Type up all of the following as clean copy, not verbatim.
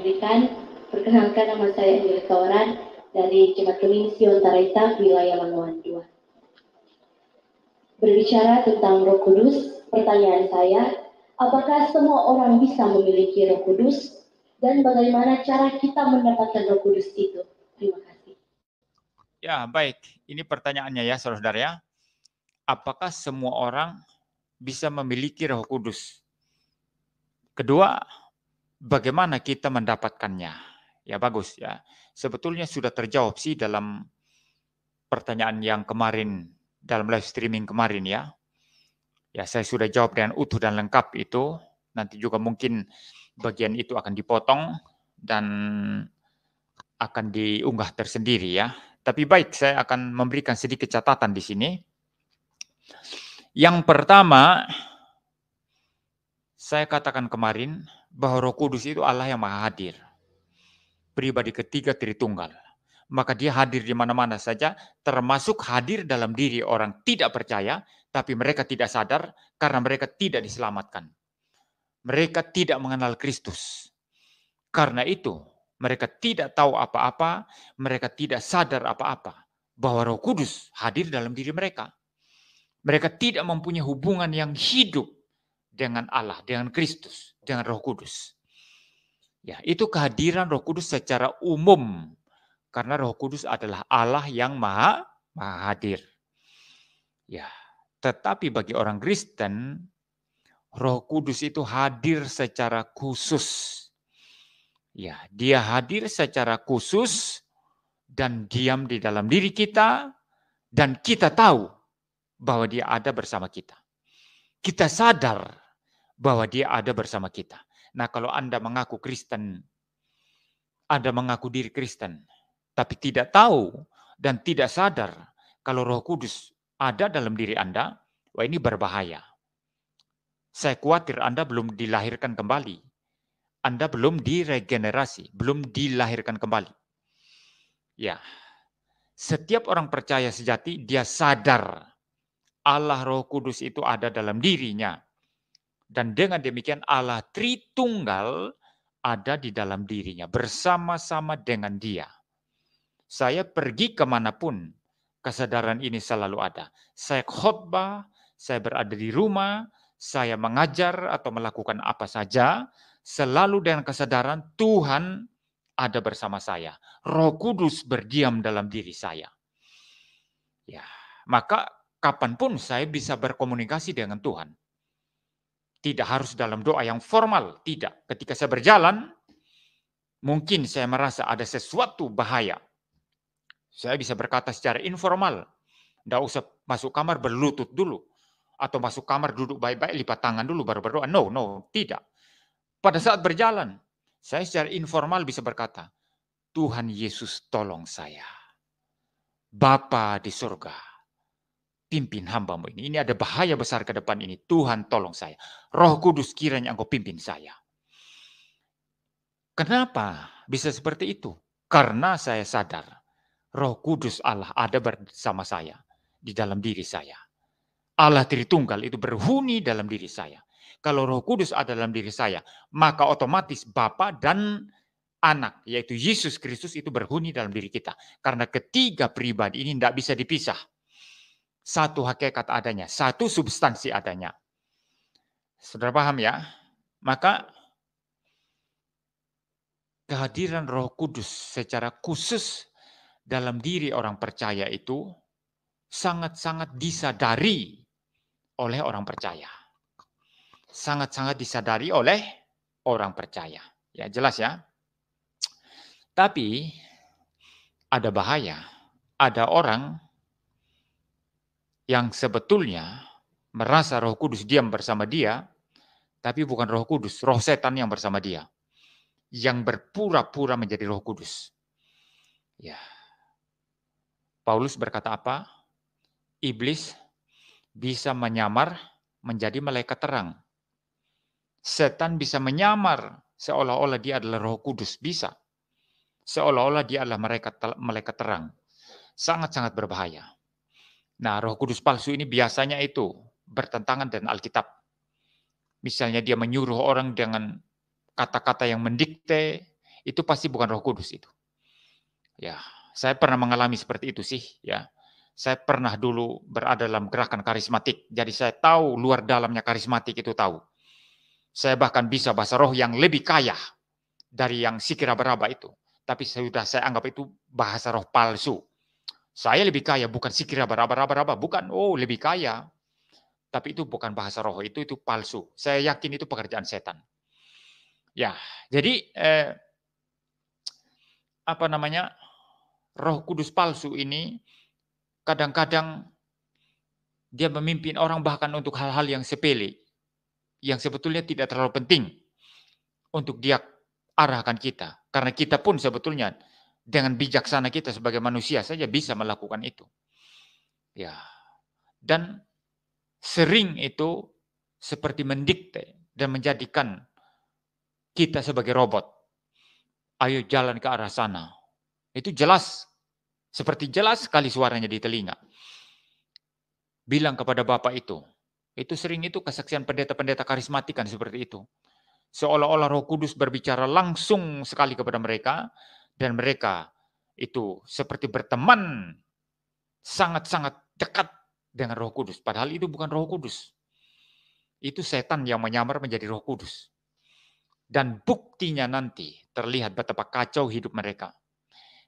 diberikan. Perkenalkan, nama saya Angelika Oran dari Jemaat Gemini Sion Taraita, wilayah Lamongan II. Berbicara tentang Roh Kudus, pertanyaan saya, apakah semua orang bisa memiliki Roh Kudus dan bagaimana cara kita mendapatkan Roh Kudus itu? Terima kasih. Ya, baik. Ini pertanyaannya ya, saudara-saudara ya. Apakah semua orang bisa memiliki Roh Kudus? Kedua, bagaimana kita mendapatkannya? Ya, bagus ya. Sebetulnya sudah terjawab sih dalam pertanyaan yang kemarin, dalam live streaming kemarin ya. Ya, saya sudah jawab dengan utuh dan lengkap itu. Nanti juga mungkin bagian itu akan dipotong dan akan diunggah tersendiri ya. Tapi baik, saya akan memberikan sedikit catatan di sini. Yang pertama, saya katakan kemarin bahwa Roh Kudus itu Allah yang Maha Hadir. Pribadi ketiga Tritunggal. Maka dia hadir di mana-mana saja, termasuk hadir dalam diri orang tidak percaya, tapi mereka tidak sadar karena mereka tidak diselamatkan. Mereka tidak mengenal Kristus. Karena itu, mereka tidak tahu apa-apa, mereka tidak sadar apa-apa, bahwa Roh Kudus hadir dalam diri mereka. Mereka tidak mempunyai hubungan yang hidup dengan Allah, dengan Kristus, dengan Roh Kudus. Ya, itu kehadiran Roh Kudus secara umum. Karena Roh Kudus adalah Allah yang maha hadir. Ya, tetapi bagi orang Kristen, Roh Kudus itu hadir secara khusus. Ya, dia hadir secara khusus dan diam di dalam diri kita dan kita tahu bahwa dia ada bersama kita. Kita sadar bahwa dia ada bersama kita. Nah, kalau Anda mengaku Kristen, Anda mengaku diri Kristen, tapi tidak tahu dan tidak sadar kalau Roh Kudus ada dalam diri Anda, wah ini berbahaya. Saya khawatir Anda belum dilahirkan kembali. Anda belum diregenerasi, belum dilahirkan kembali. Ya, setiap orang percaya sejati, dia sadar Allah Roh Kudus itu ada dalam dirinya. Dan dengan demikian Allah Tritunggal ada di dalam dirinya, bersama-sama dengan dia. Saya pergi kemanapun, kesadaran ini selalu ada. Saya khotbah, saya berada di rumah, saya mengajar atau melakukan apa saja, selalu dengan kesadaran Tuhan ada bersama saya. Roh Kudus berdiam dalam diri saya. Ya, maka kapanpun saya bisa berkomunikasi dengan Tuhan. Tidak harus dalam doa yang formal, tidak. Ketika saya berjalan, mungkin saya merasa ada sesuatu bahaya. Saya bisa berkata secara informal. Tidak usah masuk kamar berlutut dulu. Atau masuk kamar duduk baik-baik, lipat tangan dulu baru berdoa. No, tidak. Pada saat berjalan, saya secara informal bisa berkata, Tuhan Yesus tolong saya. Bapa di surga, pimpin hambamu ini. Ini ada bahaya besar ke depan ini. Tuhan tolong saya. Roh Kudus kiranya engkau pimpin saya. Kenapa bisa seperti itu? Karena saya sadar Roh Kudus Allah ada bersama saya, di dalam diri saya. Allah Tritunggal itu berhuni dalam diri saya. Kalau Roh Kudus ada dalam diri saya, maka otomatis Bapa dan Anak, yaitu Yesus Kristus itu berhuni dalam diri kita. Karena ketiga pribadi ini tidak bisa dipisah. Satu hakikat adanya, satu substansi adanya. Saudara paham ya? Maka kehadiran Roh Kudus secara khusus dalam diri orang percaya itu sangat-sangat disadari oleh orang percaya. Sangat-sangat disadari oleh orang percaya. Ya, jelas ya. Tapi ada bahaya. Ada orang yang sebetulnya merasa Roh Kudus diam bersama dia, tapi bukan Roh Kudus, roh setan yang bersama dia. Yang berpura-pura menjadi Roh Kudus. Ya. Paulus berkata apa? Iblis bisa menyamar menjadi malaikat terang. Setan bisa menyamar seolah-olah dia adalah Roh Kudus, bisa. Seolah-olah dia adalah malaikat terang. Sangat-sangat berbahaya. Nah, Roh Kudus palsu ini biasanya itu bertentangan dengan Alkitab. Misalnya dia menyuruh orang dengan kata-kata yang mendikte, itu pasti bukan Roh Kudus itu. Ya, saya pernah mengalami seperti itu sih, ya. Saya pernah dulu berada dalam gerakan karismatik, jadi saya tahu luar dalamnya karismatik itu tahu. Saya bahkan bisa bahasa roh yang lebih kaya dari yang sikira beraba itu. Tapi sudah saya anggap itu bahasa roh palsu. Saya lebih kaya, bukan sikira beraba, bukan. Oh, lebih kaya. Tapi itu bukan bahasa roh, itu palsu. Saya yakin itu pekerjaan setan. Ya, jadi apa namanya? Roh Kudus palsu ini kadang-kadang dia memimpin orang bahkan untuk hal-hal yang sepele, yang sebetulnya tidak terlalu penting untuk dia arahkan kita. Karena kita pun sebetulnya dengan bijaksana kita sebagai manusia saja bisa melakukan itu. Ya, dan sering itu seperti mendikte dan menjadikan kita sebagai robot. Ayo jalan ke arah sana. Itu jelas, seperti jelas sekali suaranya di telinga. Bilang kepada Bapak itu sering itu kesaksian pendeta-pendeta karismatik kan seperti itu. Seolah-olah Roh Kudus berbicara langsung sekali kepada mereka, dan mereka itu seperti berteman sangat-sangat dekat dengan Roh Kudus. Padahal itu bukan Roh Kudus. Itu setan yang menyamar menjadi Roh Kudus. Dan buktinya nanti terlihat betapa kacau hidup mereka.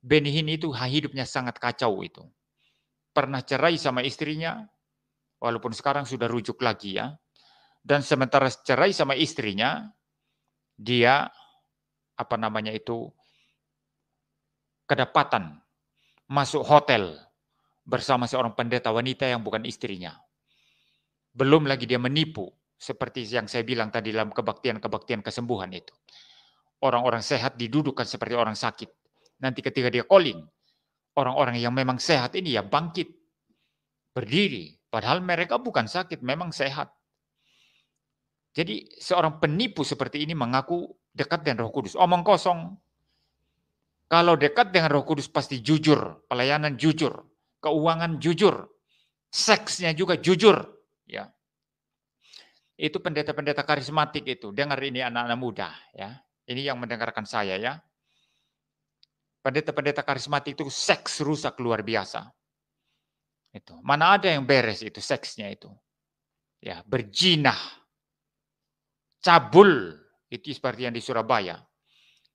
Benny Hinn itu hidupnya sangat kacau itu. Pernah cerai sama istrinya, walaupun sekarang sudah rujuk lagi ya. Dan sementara cerai sama istrinya, dia apa namanya itu kedapatan masuk hotel bersama seorang pendeta wanita yang bukan istrinya. Belum lagi dia menipu, seperti yang saya bilang tadi dalam kebaktian-kebaktian kesembuhan itu. Orang-orang sehat didudukkan seperti orang sakit. Nanti ketika dia calling, orang-orang yang memang sehat ini ya bangkit, berdiri. Padahal mereka bukan sakit, memang sehat. Jadi seorang penipu seperti ini mengaku dekat dengan Roh Kudus. Omong kosong. Kalau dekat dengan Roh Kudus pasti jujur, pelayanan jujur, keuangan jujur, seksnya juga jujur. Ya, itu pendeta-pendeta karismatik itu. Dengar ini anak-anak muda, ya. Ini yang mendengarkan saya ya. Pendeta-pendeta karismatik itu seks rusak luar biasa. Itu mana ada yang beres itu seksnya itu. Ya, berjinah, cabul itu seperti yang di Surabaya.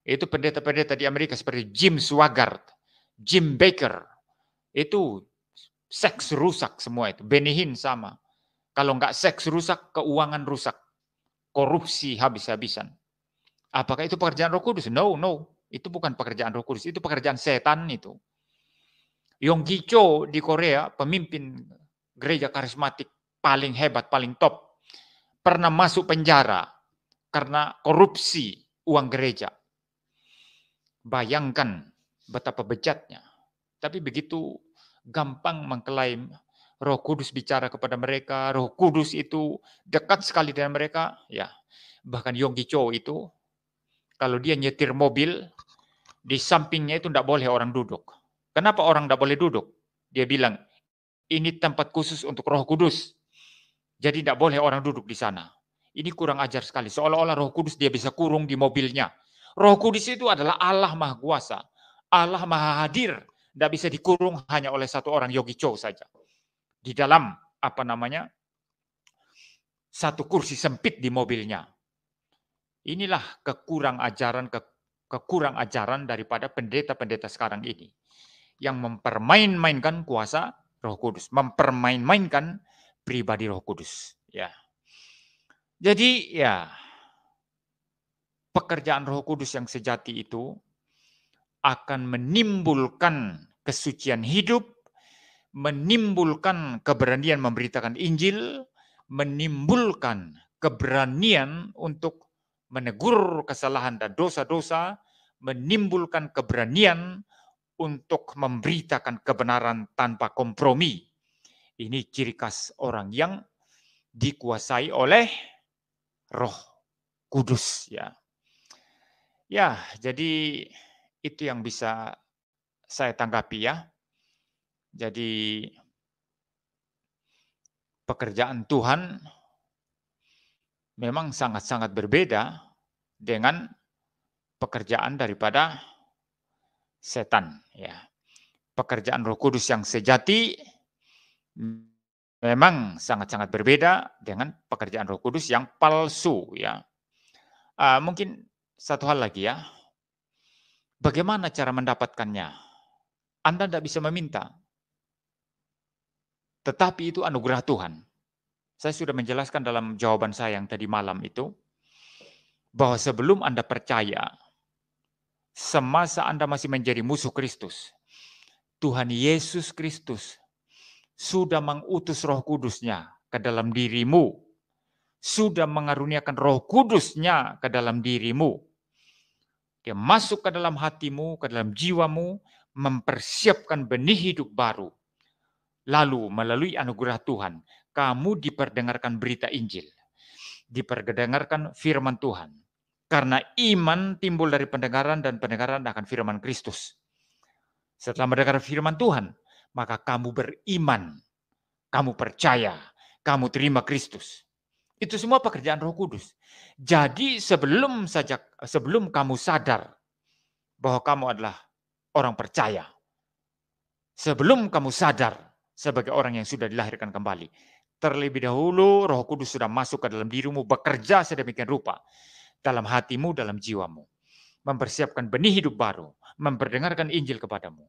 Itu pendeta-pendeta di Amerika seperti Jim Swaggart, Jim Baker. Itu seks rusak semua itu. Benny Hinn sama. Kalau enggak seks rusak, keuangan rusak. Korupsi habis-habisan. Apakah itu pekerjaan Roh Kudus? No, no. Itu bukan pekerjaan Roh Kudus, itu pekerjaan setan itu. Yonggi Cho di Korea, pemimpin gereja karismatik paling hebat, paling top, pernah masuk penjara karena korupsi uang gereja. Bayangkan betapa bejatnya. Tapi begitu gampang mengklaim Roh Kudus bicara kepada mereka, Roh Kudus itu dekat sekali dengan mereka, ya. Bahkan Yonggi Cho itu kalau dia nyetir mobil, di sampingnya itu tidak boleh orang duduk. Kenapa orang tidak boleh duduk? Dia bilang, ini tempat khusus untuk Roh Kudus. Jadi tidak boleh orang duduk di sana. Ini kurang ajar sekali. Seolah-olah Roh Kudus dia bisa kurung di mobilnya. Roh Kudus itu adalah Allah Maha Kuasa. Allah Maha Hadir. Tidak bisa dikurung hanya oleh satu orang Yogi Cho saja. Di dalam, apa namanya, satu kursi sempit di mobilnya. Inilah kekurang ajaran daripada pendeta-pendeta sekarang ini. Yang mempermain-mainkan kuasa Roh Kudus. Mempermain-mainkan pribadi Roh Kudus. Ya. Jadi ya, pekerjaan Roh Kudus yang sejati itu akan menimbulkan kesucian hidup, menimbulkan keberanian memberitakan Injil, menimbulkan keberanian untuk menegur kesalahan dan dosa-dosa, menimbulkan keberanian untuk memberitakan kebenaran tanpa kompromi. Ini ciri khas orang yang dikuasai oleh Roh Kudus, ya. Ya, jadi itu yang bisa saya tanggapi ya. Jadi pekerjaan Tuhan memang sangat-sangat berbeda dengan pekerjaan daripada setan, ya. Pekerjaan Roh Kudus yang sejati memang sangat-sangat berbeda dengan pekerjaan Roh Kudus yang palsu, ya. Mungkin satu hal lagi, ya. Bagaimana cara mendapatkannya? Anda tidak bisa meminta. Tetapi itu anugerah Tuhan. Saya sudah menjelaskan dalam jawaban saya yang tadi malam itu, bahwa sebelum Anda percaya, semasa Anda masih menjadi musuh Kristus, Tuhan Yesus Kristus sudah mengutus Roh Kudus-Nya ke dalam dirimu, sudah mengaruniakan Roh Kudus-Nya ke dalam dirimu. Dia masuk ke dalam hatimu, ke dalam jiwamu, mempersiapkan benih hidup baru. Lalu melalui anugerah Tuhan, kamu diperdengarkan berita Injil, diperdengarkan firman Tuhan. Karena iman timbul dari pendengaran dan pendengaran akan firman Kristus. Setelah mendengar firman Tuhan, maka kamu beriman, kamu percaya, kamu terima Kristus. Itu semua pekerjaan Roh Kudus. Jadi sebelum kamu sadar bahwa kamu adalah orang percaya, sebelum kamu sadar sebagai orang yang sudah dilahirkan kembali, terlebih dahulu Roh Kudus sudah masuk ke dalam dirimu, bekerja sedemikian rupa dalam hatimu, dalam jiwamu, mempersiapkan benih hidup baru, memperdengarkan Injil kepadamu.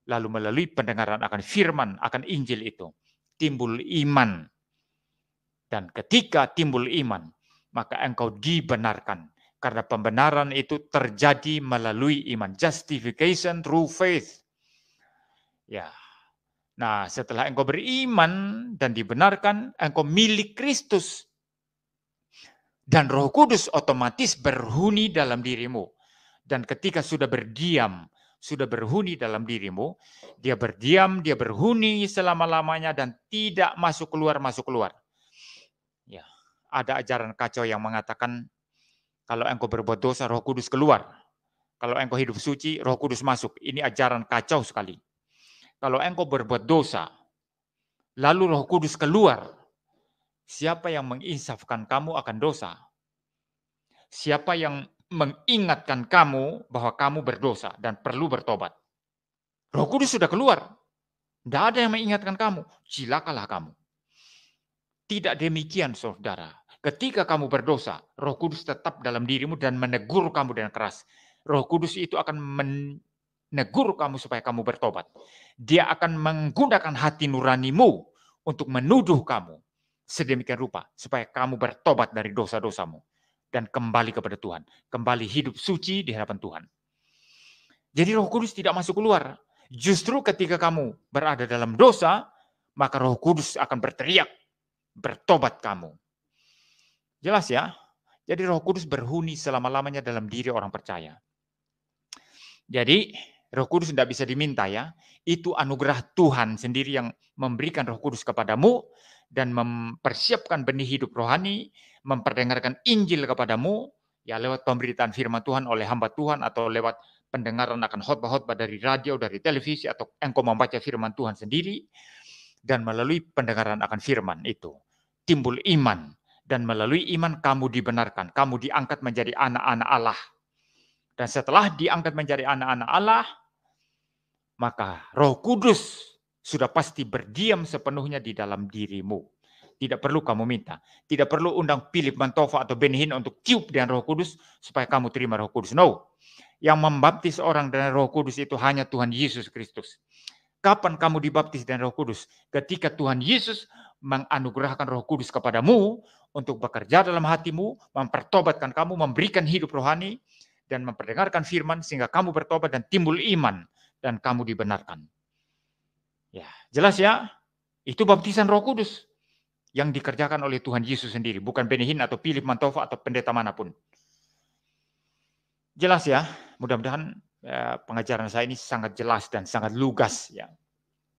Lalu melalui pendengaran akan firman, akan Injil itu, timbul iman. Dan ketika timbul iman, maka engkau dibenarkan. Karena pembenaran itu terjadi melalui iman. Justification through faith. Ya. Nah, setelah engkau beriman dan dibenarkan, engkau milik Kristus. Dan Roh Kudus otomatis berhuni dalam dirimu. Dan ketika sudah berdiam, sudah berhuni dalam dirimu, dia berdiam, dia berhuni selama-lamanya dan tidak masuk keluar. Ya, ada ajaran kacau yang mengatakan kalau engkau berbuat dosa, Roh Kudus keluar. Kalau engkau hidup suci, Roh Kudus masuk. Ini ajaran kacau sekali. Kalau engkau berbuat dosa, lalu Roh Kudus keluar, siapa yang menginsafkan kamu akan dosa? Siapa yang mengingatkan kamu bahwa kamu berdosa dan perlu bertobat? Roh Kudus sudah keluar. Tidak ada yang mengingatkan kamu. Cilakalah kamu. Tidak demikian, saudara. Ketika kamu berdosa, Roh Kudus tetap dalam dirimu dan menegur kamu dengan keras. Roh Kudus itu akan menegur kamu supaya kamu bertobat. Dia akan menggunakan hati nuranimu untuk menuduh kamu sedemikian rupa supaya kamu bertobat dari dosa-dosamu dan kembali kepada Tuhan. Kembali hidup suci di hadapan Tuhan. Jadi Roh Kudus tidak masuk keluar. Justru ketika kamu berada dalam dosa, maka Roh Kudus akan berteriak, bertobat kamu. Jelas ya? Jadi Roh Kudus berhuni selama-lamanya dalam diri orang percaya. Jadi Roh Kudus tidak bisa diminta ya. Itu anugerah Tuhan sendiri yang memberikan Roh Kudus kepadamu dan mempersiapkan benih hidup rohani, memperdengarkan Injil kepadamu, ya lewat pemberitaan firman Tuhan oleh hamba Tuhan atau lewat pendengaran akan khotbah-khotbah dari radio, dari televisi, atau engkau membaca firman Tuhan sendiri, dan melalui pendengaran akan firman itu timbul iman, dan melalui iman kamu dibenarkan, kamu diangkat menjadi anak-anak Allah. Dan setelah diangkat menjadi anak-anak Allah, maka Roh Kudus sudah pasti berdiam sepenuhnya di dalam dirimu. Tidak perlu kamu minta. Tidak perlu undang Philip Mantova atau Benny Hinn untuk tiup dengan Roh Kudus supaya kamu terima Roh Kudus. No. Yang membaptis orang dengan Roh Kudus itu hanya Tuhan Yesus Kristus. Kapan kamu dibaptis dengan Roh Kudus? Ketika Tuhan Yesus menganugerahkan Roh Kudus kepadamu untuk bekerja dalam hatimu, mempertobatkan kamu, memberikan hidup rohani, dan memperdengarkan firman sehingga kamu bertobat dan timbul iman dan kamu dibenarkan. Ya, jelas ya? Itu baptisan Roh Kudus yang dikerjakan oleh Tuhan Yesus sendiri, bukan Benny Hinn atau Philip Mantova atau pendeta manapun. Jelas ya? Mudah-mudahan pengajaran saya ini sangat jelas dan sangat lugas ya.